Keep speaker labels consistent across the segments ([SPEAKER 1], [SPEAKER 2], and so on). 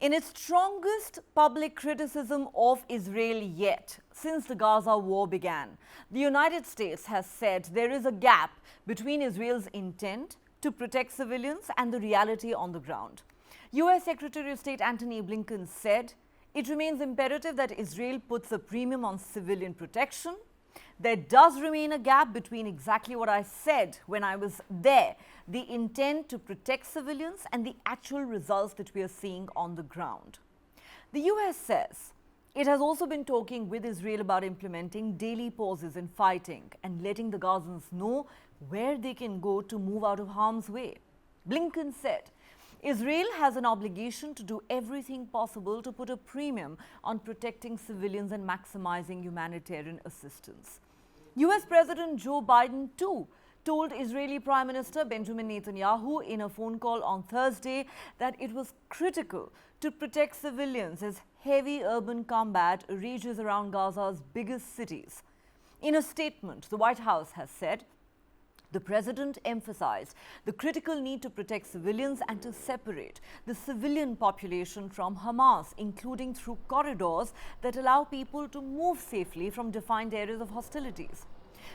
[SPEAKER 1] In its strongest public criticism of Israel yet since the Gaza war began, the United States has said there is a gap between Israel's intent to protect civilians and the reality on the ground. US Secretary of State Antony Blinken said it remains imperative that Israel puts a premium on civilian protection. There does remain a gap between exactly what I said when I was there, the intent to protect civilians, and the actual results that we are seeing on the ground. The US says it has also been talking with Israel about implementing daily pauses in fighting and letting the Gazans know where they can go to move out of harm's way. Blinken said Israel has an obligation to do everything possible to put a premium on protecting civilians and maximizing humanitarian assistance. US President Joe Biden too told Israeli Prime Minister Benjamin Netanyahu in a phone call on Thursday that it was critical to protect civilians as heavy urban combat rages around Gaza's biggest cities. In a statement, the White House has said the president emphasized the critical need to protect civilians and to separate the civilian population from Hamas, including through corridors that allow people to move safely from defined areas of hostilities.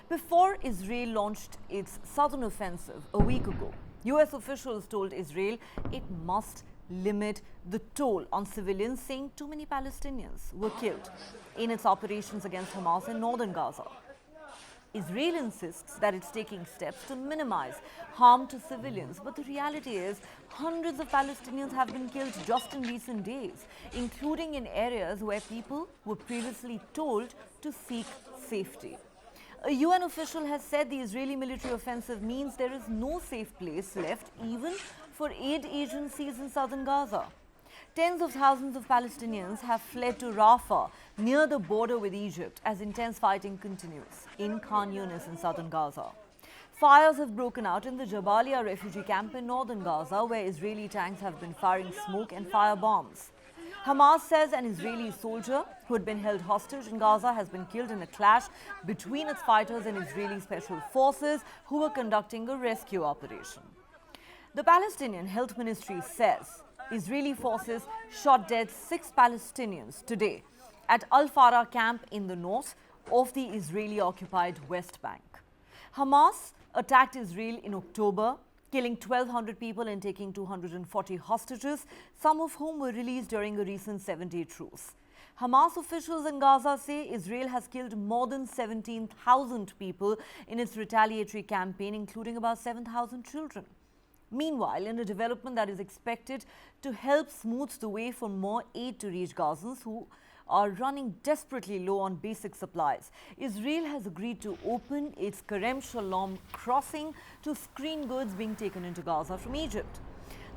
[SPEAKER 1] Before Israel launched its southern offensive a week ago, US officials told Israel it must limit the toll on civilians, saying too many Palestinians were killed in its operations against Hamas in northern Gaza. Israel insists that it's taking steps to minimize harm to civilians, but the reality is hundreds of Palestinians have been killed just in recent days, including in areas where people were previously told to seek safety. A UN official has said the Israeli military offensive means there is no safe place left even for aid agencies in southern Gaza. Tens of thousands of Palestinians have fled to Rafah, near the border with Egypt, as intense fighting continues in Khan Younis in southern Gaza. Fires have broken out in the Jabalia refugee camp in northern Gaza, where Israeli tanks have been firing smoke and fire bombs. Hamas says an Israeli soldier who had been held hostage in Gaza has been killed in a clash between its fighters and Israeli special forces who were conducting a rescue operation. The Palestinian Health Ministry says Israeli forces shot dead 6 Palestinians today at Al-Farah camp in the north of the Israeli-occupied West Bank. Hamas attacked Israel in October, killing 1,200 people and taking 240 hostages, some of whom were released during a recent 7-day truce. Hamas officials in Gaza say Israel has killed more than 17,000 people in its retaliatory campaign, including about 7,000 children. Meanwhile, in a development that is expected to help smooth the way for more aid to reach Gazans who are running desperately low on basic supplies, Israel has agreed to open its Kerem Shalom crossing to screen goods being taken into Gaza from Egypt.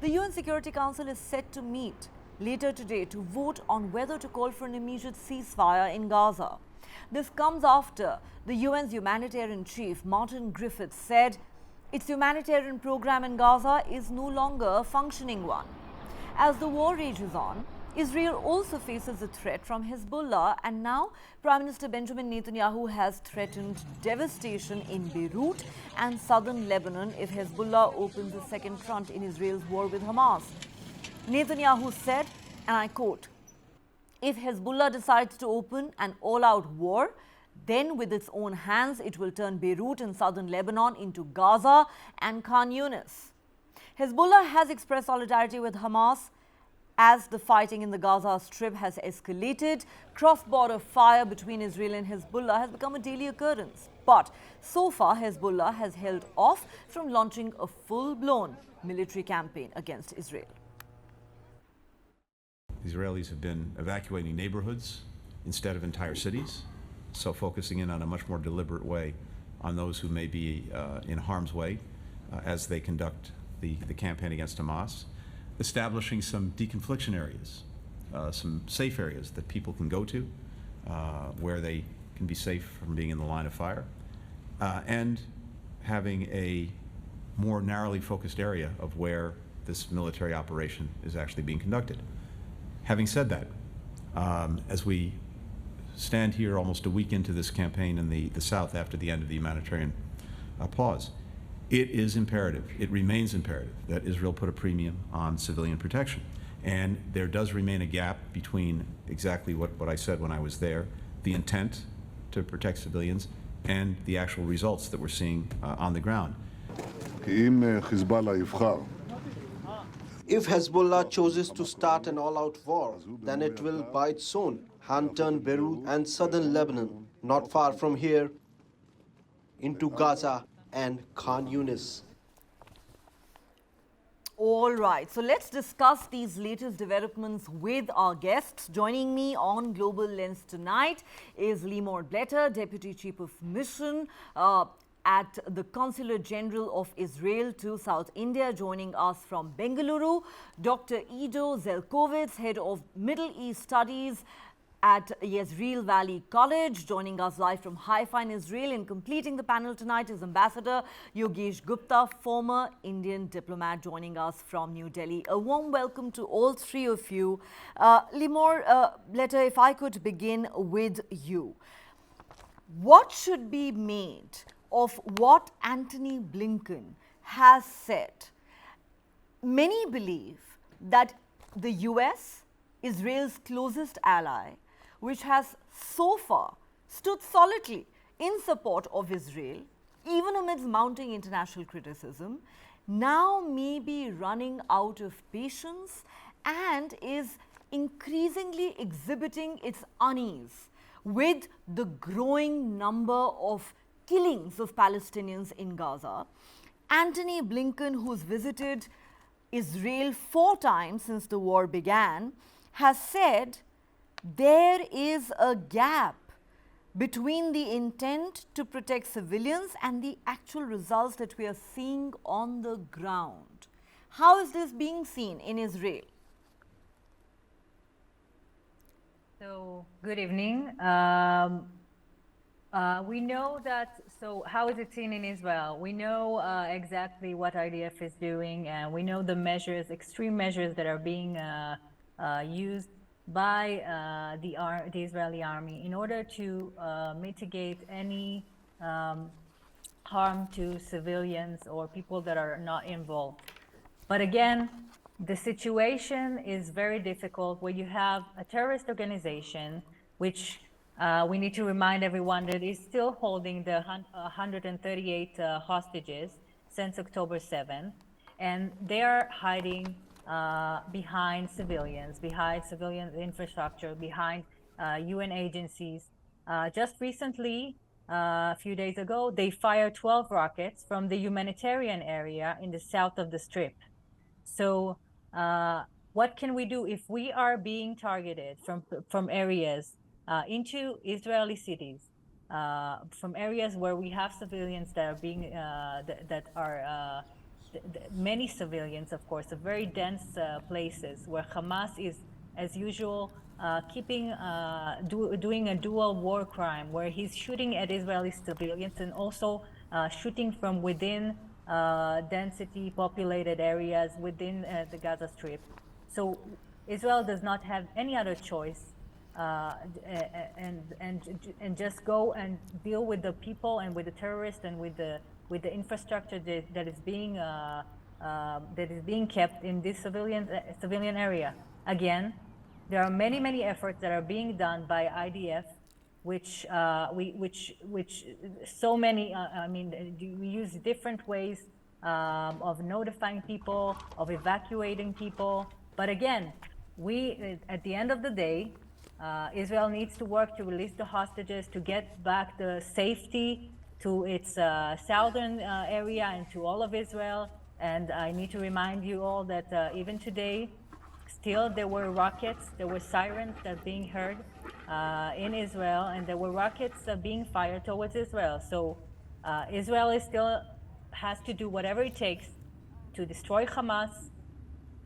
[SPEAKER 1] The UN Security Council is set to meet later today to vote on whether to call for an immediate ceasefire in Gaza. This comes after the UN's humanitarian chief, Martin Griffiths, said its humanitarian program in Gaza is no longer a functioning one. As the war rages on, Israel also faces a threat from Hezbollah, and now Prime Minister Benjamin Netanyahu has threatened devastation in Beirut and southern Lebanon if Hezbollah opens a second front in Israel's war with Hamas. Netanyahu said, and I quote, "If Hezbollah decides to open an all-out war, then with its own hands it will turn Beirut and southern Lebanon into Gaza and Khan Younis." Hezbollah has expressed solidarity with Hamas as the fighting in the Gaza Strip has escalated. Cross-border fire between Israel and Hezbollah has become a daily occurrence. But so far, Hezbollah has held off from launching a full-blown military campaign against Israel.
[SPEAKER 2] The Israelis have been evacuating neighborhoods instead of entire cities, so focusing in on a much more deliberate way on those who may be in harm's way as they conduct the campaign against Hamas. Establishing some deconfliction areas, some safe areas that people can go to, where they can be safe from being in the line of fire, and having a more narrowly focused area of where this military operation is actually being conducted. Having said that, as we stand here almost a week into this campaign in the South after the end of the humanitarian pause, it is imperative, it remains imperative that Israel put a premium on civilian protection. And there does remain a gap between exactly what I said when I was there, the intent to protect civilians, and the actual results that we're seeing on the ground.
[SPEAKER 3] If Hezbollah chooses to start an all-out war, then it will bite soon. Hand turn Beirut and southern Lebanon, not far from here, into Gaza and Khan Younis.
[SPEAKER 1] All right, so let's discuss these latest developments with our guests. Joining me on Global Lens tonight is Limor Bletter, Deputy Chief of Mission at the Consulate General of Israel to South India. Joining us from Bengaluru, Dr. Ido Zelkovitz, Head of Middle East Studies at Yezreel Valley College. Joining us live from Haifa in Israel, and completing the panel tonight is Ambassador Yogesh Gupta, former Indian diplomat, joining us from New Delhi. A warm welcome to all three of you. Limor Bletter, if I could begin with you. What should be made of what Antony Blinken has said? Many believe that the US, Israel's closest ally, which has so far stood solidly in support of Israel, even amidst mounting international criticism, now may be running out of patience and is increasingly exhibiting its unease with the growing number of killings of Palestinians in Gaza. Antony Blinken, who's visited Israel 4 times since the war began, has said there is a gap between the intent to protect civilians and the actual results that we are seeing on the ground. How is this being seen in Israel?
[SPEAKER 4] So, good evening. We know that, so how is it seen in Israel? We know exactly what IDF is doing, and we know the measures, extreme measures that are being used by the Israeli army in order to mitigate any harm to civilians or people that are not involved. But again, the situation is very difficult where you have a terrorist organization, which we need to remind everyone that is still holding the 138 hostages since October 7, and they are hiding behind civilian infrastructure, behind UN agencies. Just recently, a few days ago, they fired 12 rockets from the humanitarian area in the south of the Strip. So what can we do if we are being targeted from areas into Israeli cities, from areas where we have civilians that are being, many civilians, of course, of very dense places where Hamas is, as usual, doing a dual war crime, where he's shooting at Israeli civilians and also shooting from within density populated areas within the Gaza Strip. So Israel does not have any other choice and just go and deal with the people and with the terrorists and with the infrastructure that is being kept in this civilian area. Again, there are many efforts that are being done by IDF, which so many. I mean, we use different ways of notifying people, of evacuating people. But again, at the end of the day, Israel needs to work to release the hostages, to get back the safety to its southern area and to all of Israel. And I need to remind you all that even today, still there were rockets, there were sirens that are being heard in Israel, and there were rockets being fired towards Israel. So Israel still has to do whatever it takes to destroy Hamas,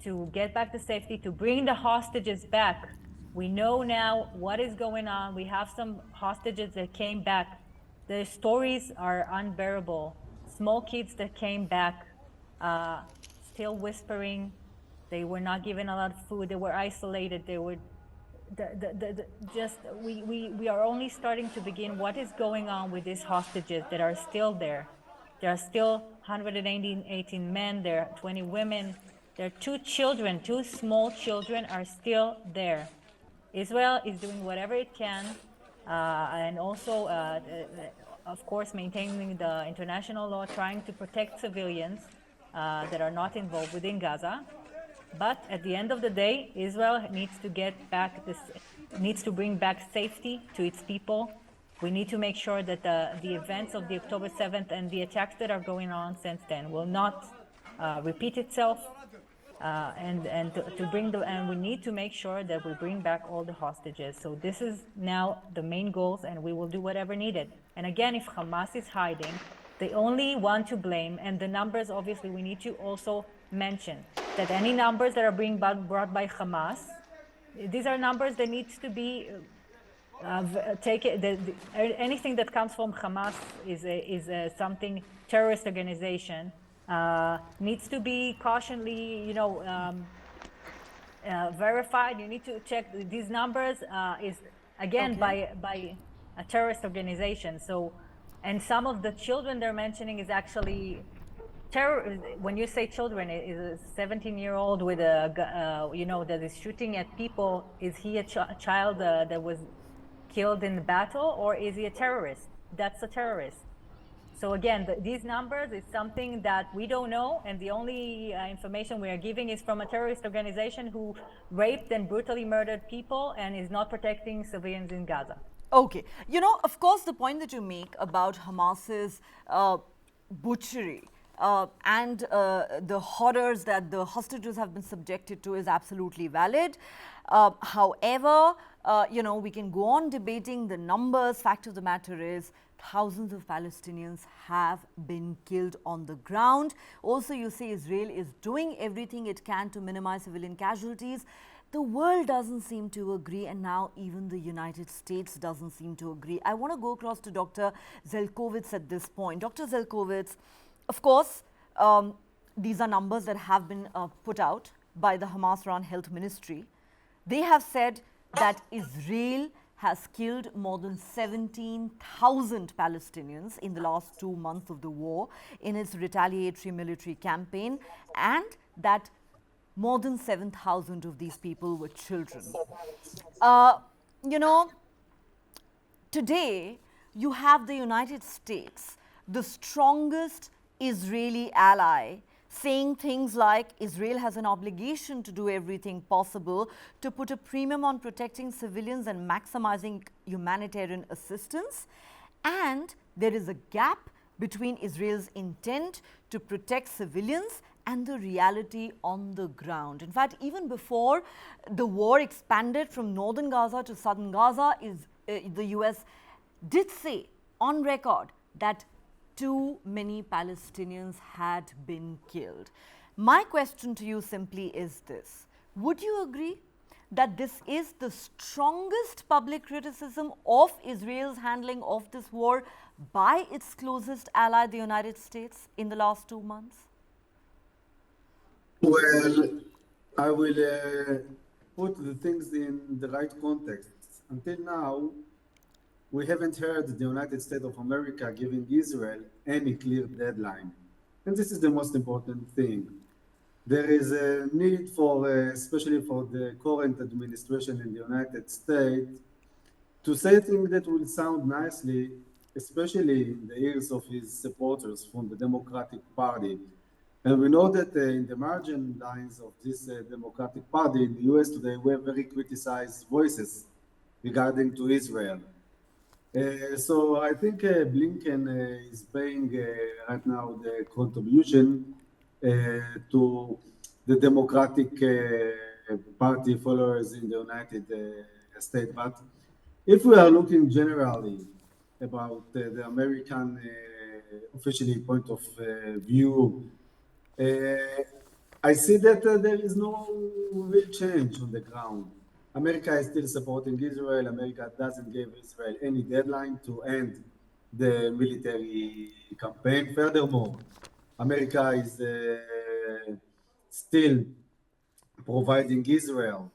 [SPEAKER 4] to get back the safety, to bring the hostages back. We know now what is going on. We have some hostages that came back. The stories are unbearable. Small kids that came back, still whispering. They were not given a lot of food. They were isolated. They were we are only starting to begin what is going on with these hostages that are still there. There are still 118 men. There are 20 women. There are two children, two small children are still there. Israel is doing whatever it can, and also, of course, maintaining the international law, trying to protect civilians that are not involved within Gaza. But at the end of the day, Israel needs to needs to bring back safety to its people. We need to make sure that the events of the October 7th and the attacks that are going on since then will not repeat itself. And we need to make sure that we bring back all the hostages. So this is now the main goals, and we will do whatever needed. And again, if Hamas is hiding, they only want to blame, and the numbers, obviously, we need to also mention that any numbers that are being brought by Hamas, these are numbers that needs to be anything that comes from Hamas is something terrorist organization. Needs to be cautionally, verified. You need to check these numbers. Is again by a terrorist organization. So, and some of the children they're mentioning is actually terror. When you say children, is a 17-year-old with a that is shooting at people. Is he a child that was killed in the battle, or is he a terrorist? That's a terrorist. So again, these numbers is something that we don't know, and the only information we are giving is from a terrorist organization who raped and brutally murdered people and is not protecting civilians in Gaza.
[SPEAKER 1] Okay. Of course, the point that you make about Hamas's butchery and the horrors that the hostages have been subjected to is absolutely valid. However, we can go on debating the numbers. Fact of the matter is, thousands of Palestinians have been killed on the ground. Also, you say Israel is doing everything it can to minimize civilian casualties. The world doesn't seem to agree, and now even the United States doesn't seem to agree. I want to go across to Dr. Zelkovitz at this point. Dr. Zelkovitz, of course, these are numbers that have been put out by the Hamas-run health ministry. They have said that Israel has killed more than 17,000 Palestinians in the last 2 months of the war in its retaliatory military campaign, and that more than 7,000 of these people were children. Today you have the United States, the strongest Israeli ally, saying things like Israel has an obligation to do everything possible to put a premium on protecting civilians and maximizing humanitarian assistance. And there is a gap between Israel's intent to protect civilians and the reality on the ground. In fact, even before the war expanded from northern Gaza to southern Gaza, the US did say on record that too many Palestinians had been killed. My question to you simply is this: would you agree that this is the strongest public criticism of Israel's handling of this war by its closest ally, the United States, in the last 2 months?
[SPEAKER 5] Well, I will put the things in the right context. Until now, we haven't heard the United States of America giving Israel any clear deadline. And this is the most important thing. There is a need for, especially for the current administration in the United States, to say things that will sound nicely, especially in the ears of his supporters from the Democratic Party. And we know that in the margin lines of this Democratic Party in the US today, we have very criticized voices regarding to Israel. So I think Blinken is paying right now the contribution to the Democratic Party followers in the United States. But if we are looking generally about the American officially point of view, I see that there is no real change on the ground. America is still supporting Israel. America doesn't give Israel any deadline to end the military campaign. Furthermore, America is still providing Israel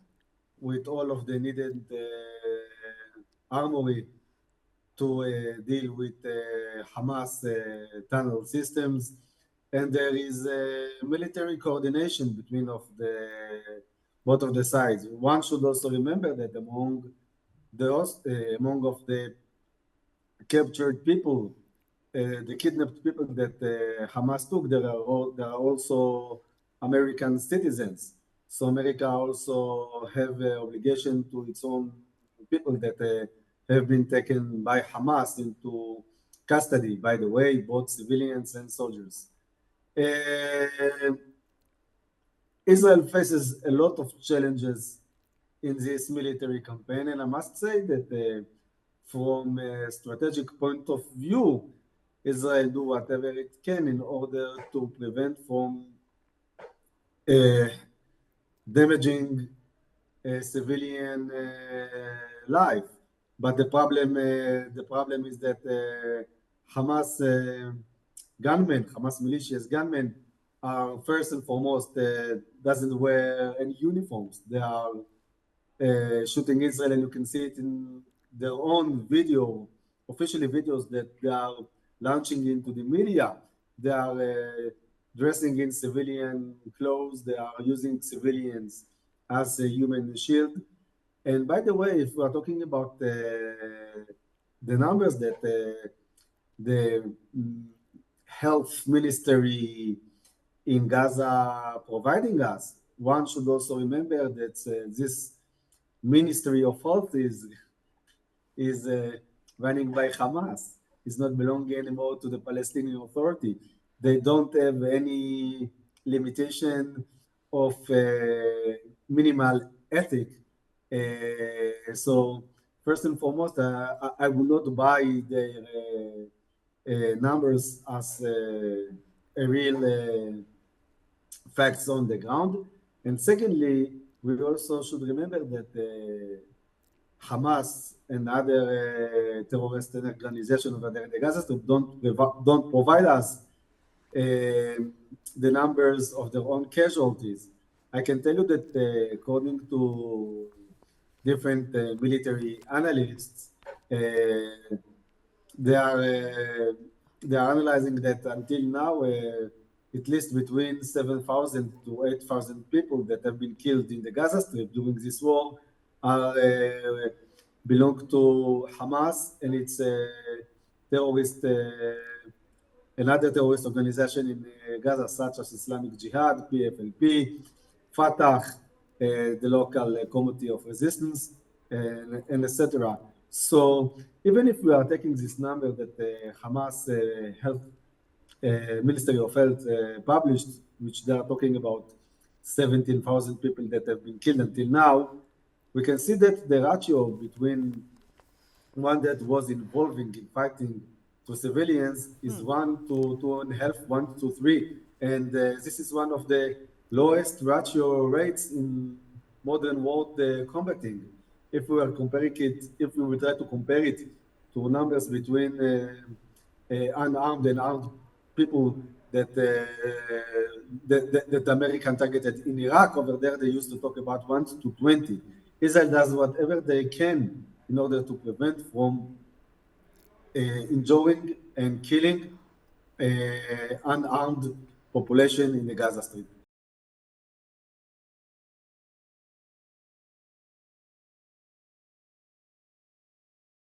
[SPEAKER 5] with all of the needed armory to deal with Hamas tunnel systems. and there is military coordination between both of the sides. One should also remember that among of the captured people, the kidnapped people that Hamas took, there are also American citizens. So America also have an obligation to its own people that have been taken by Hamas into custody, by the way, both civilians and soldiers. Israel faces a lot of challenges in this military campaign, and I must say that from a strategic point of view, Israel do whatever it can in order to prevent from damaging civilian life. But the problem is that Hamas gunmen, Hamas militias gunmen, are first and foremost doesn't wear any uniforms. They are shooting Israel, and you can see it in their own officially videos that they are launching into the media. They are dressing in civilian clothes. They are using civilians as a human shield. And by the way, if we are talking about the numbers that the health ministry in Gaza providing us, one should also remember that this Ministry of Health is running by Hamas. It's not belonging anymore to the Palestinian Authority. They don't have any limitation of minimal ethic. So first and foremost, I will not buy their numbers as a real facts on the ground. And secondly, we also should remember that Hamas and other terrorist organizations over there in the Gaza Strip don't provide us the numbers of their own casualties. I can tell you that according to different military analysts, they are analyzing that until now, at least between 7,000 to 8,000 people that have been killed in the Gaza Strip during this war belong to Hamas and its terrorist, another terrorist organization in Gaza, such as Islamic Jihad, PFLP, Fatah, the local Committee of Resistance, and etc. So even if we are taking this number that Hamas Health Ministry of Health published, which they are talking about 17,000 people that have been killed until now, we can see that the ratio between one that was involving in fighting to civilians is 1 to 2.5, 1 to 3. And this is one of the lowest ratio rates in modern world combating. If we would try to compare it to numbers between unarmed and armed people that the American targeted in Iraq, over there they used to talk about 1 to 20. Israel does whatever they can in order to prevent from injuring and killing unarmed population in the Gaza Strip.